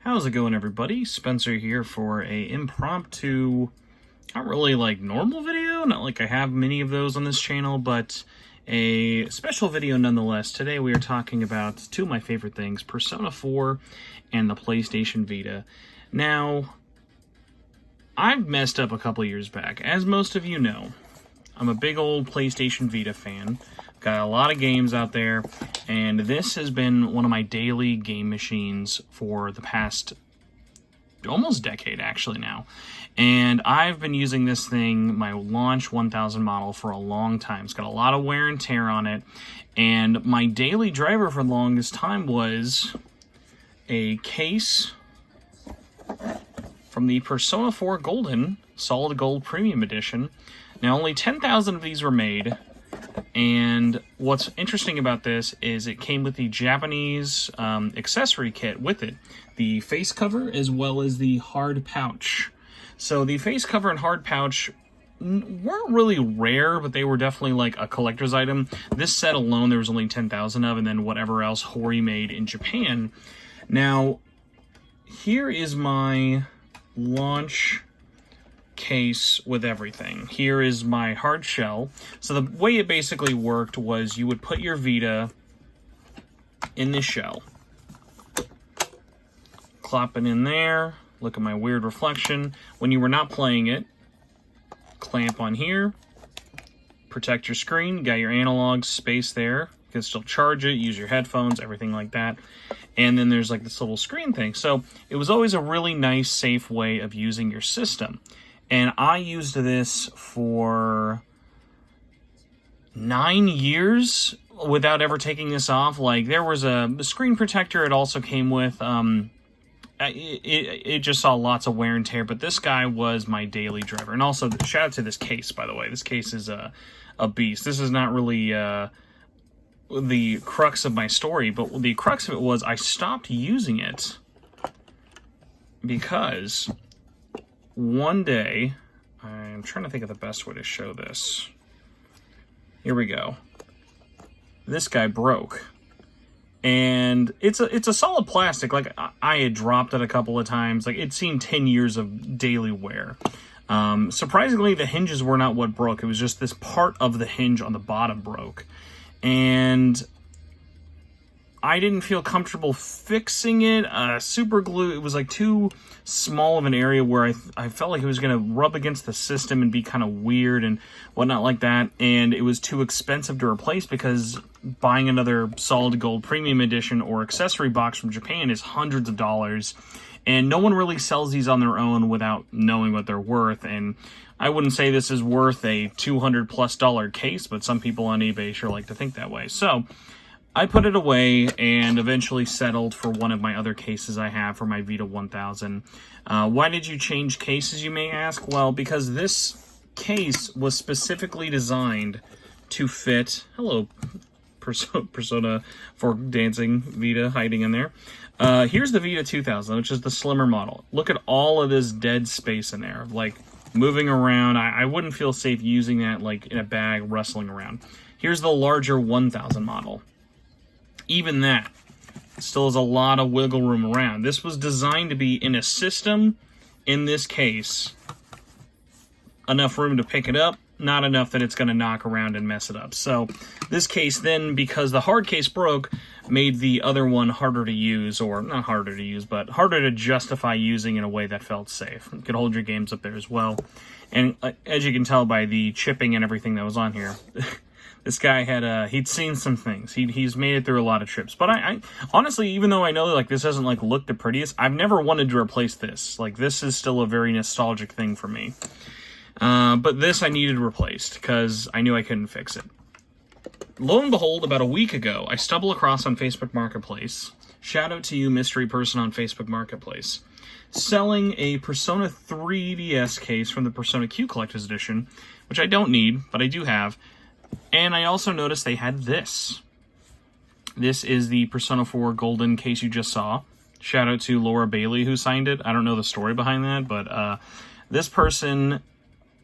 How's it going, everybody? Spencer here for a impromptu, not really like normal video, not like I have many of those on this channel, but a special video nonetheless. Today we are talking about two of my favorite things, Persona 4 and the PlayStation Vita. Now, I've messed up a couple years back. As most of you know, I'm a big old PlayStation Vita fan. Got a lot of games out there, and this has been one of my daily game machines for the past almost decade, actually, now. And I've been using this thing, my launch 1000 model, for a long time. It's got a lot of wear and tear on it, and my daily driver for the longest time was a case from the Persona 4 Golden, Solid Gold Premium Edition. Now, only 10,000 of these were made. And what's interesting about this is it came with the Japanese accessory kit with it. The face cover as well as the hard pouch. So the face cover and hard pouch weren't really rare, but they were definitely like a collector's item. This set alone there was only 10,000 of, and then whatever else Hori made in Japan. Now, here is my launch case with everything. Here is my hard shell. So the way it basically worked was you would put your Vita in this shell, plop it in there, look at my weird reflection. When you were not playing it, clamp on here, protect your screen, you got your analog space there, you can still charge it, use your headphones, everything like that. And then there's like this little screen thing. So it was always a really nice, safe way of using your system. And I used this for 9 years without ever taking this off. Like, there was a screen protector it also came with. It just saw lots of wear and tear, but this guy was my daily driver. And also, shout out to this case, by the way. This case is a beast. This is not really the crux of my story, but the crux of it was I stopped using it because one day, I'm trying to think of the best way to show this. Here we go. This guy broke. And it's a solid plastic. Like, I had dropped it a couple of times. Like, it seemed 10 years of daily wear. Surprisingly, the hinges were not what broke. It was just this part of the hinge on the bottom broke. And I didn't feel comfortable fixing it. Super glue, it was like too small of an area where I felt like it was going to rub against the system and be kind of weird and whatnot like that. And it was too expensive to replace because buying another Solid Gold Premium Edition or accessory box from Japan is hundreds of dollars. And no one really sells these on their own without knowing what they're worth. And I wouldn't say this is worth a $200+ case, but some people on eBay sure like to think that way. So I put it away and eventually settled for one of my other cases I have for my Vita 1000. Why did you change cases, you may ask? Well, because this case was specifically designed to fit... Hello, Persona 4 dancing Vita hiding in there. Here's the Vita 2000, which is the slimmer model. Look at all of this dead space in there, like moving around. I wouldn't feel safe using that like in a bag, rustling around. Here's the larger 1000 model. Even that still has a lot of wiggle room around. This was designed to be in a system, in this case, enough room to pick it up, not enough that it's going to knock around and mess it up. So this case then, because the hard case broke, made the other one harder to use, or not harder to use, but harder to justify using in a way that felt safe. You could hold your games up there as well. And as you can tell by the chipping and everything that was on here, this guy had he'd seen some things. He's made it through a lot of trips. But I honestly, even though I know like this doesn't like look the prettiest, I've never wanted to replace this. Like, this is still a very nostalgic thing for me. But this I needed replaced because I knew I couldn't fix it. Lo and behold, about a week ago, I stumbled across on Facebook Marketplace. Shout out to you, mystery person on Facebook Marketplace, selling a Persona 3DS case from the Persona Q Collector's Edition, which I don't need, but I do have. And I also noticed they had this. This is the Persona 4 Golden case you just saw. Shout out to Laura Bailey who signed it. I don't know the story behind that, but this person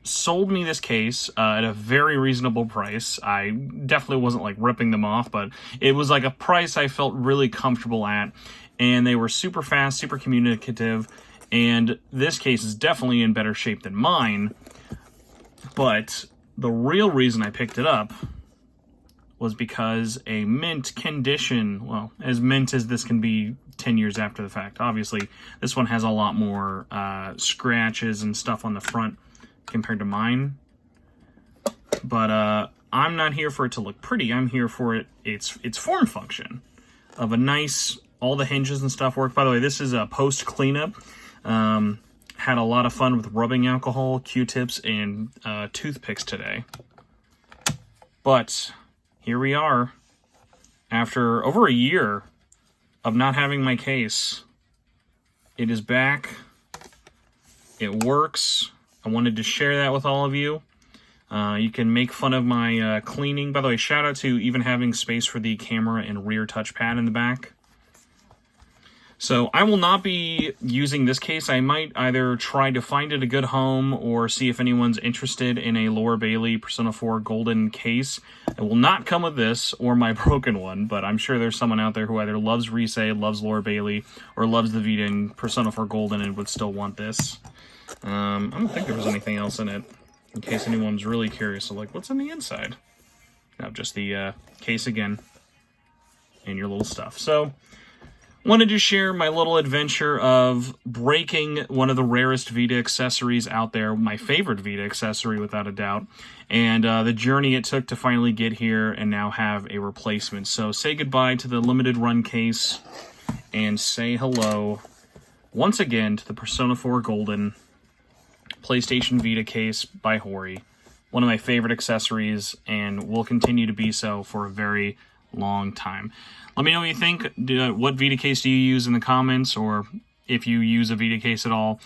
sold me this case at a very reasonable price. I definitely wasn't like ripping them off, but it was like a price I felt really comfortable at. and they were super fast, super communicative, and this case is definitely in better shape than mine. But the real reason I picked it up was because a mint condition, well, as mint as this can be 10 years after the fact. Obviously, this one has a lot more scratches and stuff on the front compared to mine. But I'm not here for it to look pretty. I'm here for its form function of a nice, all the hinges and stuff work. By the way, this is a post cleanup. Had a lot of fun with rubbing alcohol, Q-tips, and toothpicks today. But here we are, after over a year of not having my case. It is back. It works. I wanted to share that with all of you. You can make fun of my cleaning. By the way, shout out to even having space for the camera and rear touchpad in the back. So I will not be using this case. I might either try to find it a good home or see if anyone's interested in a Laura Bailey Persona 4 Golden case. It will not come with this or my broken one, but I'm sure there's someone out there who either loves Rise, loves Laura Bailey, or loves the Vita and Persona 4 Golden and would still want this. I don't think there was anything else in it, in case anyone's really curious. So, like, what's on the inside? No, just the case again and your little stuff. So, wanted to share my little adventure of breaking one of the rarest Vita accessories out there, my favorite Vita accessory without a doubt, and the journey it took to finally get here and now have a replacement. So say goodbye to the limited run case and say hello once again to the Persona 4 Golden PlayStation Vita case by Hori. One of my favorite accessories and will continue to be so for a very long time. Let me know what you think. What Vita case do you use in the comments, or if you use a Vita case at all.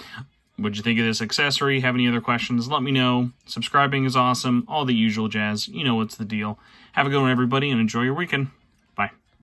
What'd you think of this accessory? Have any other questions? Let me know. Subscribing is awesome. All the usual jazz. You know what's the deal. Have a good one, everybody, and enjoy your weekend.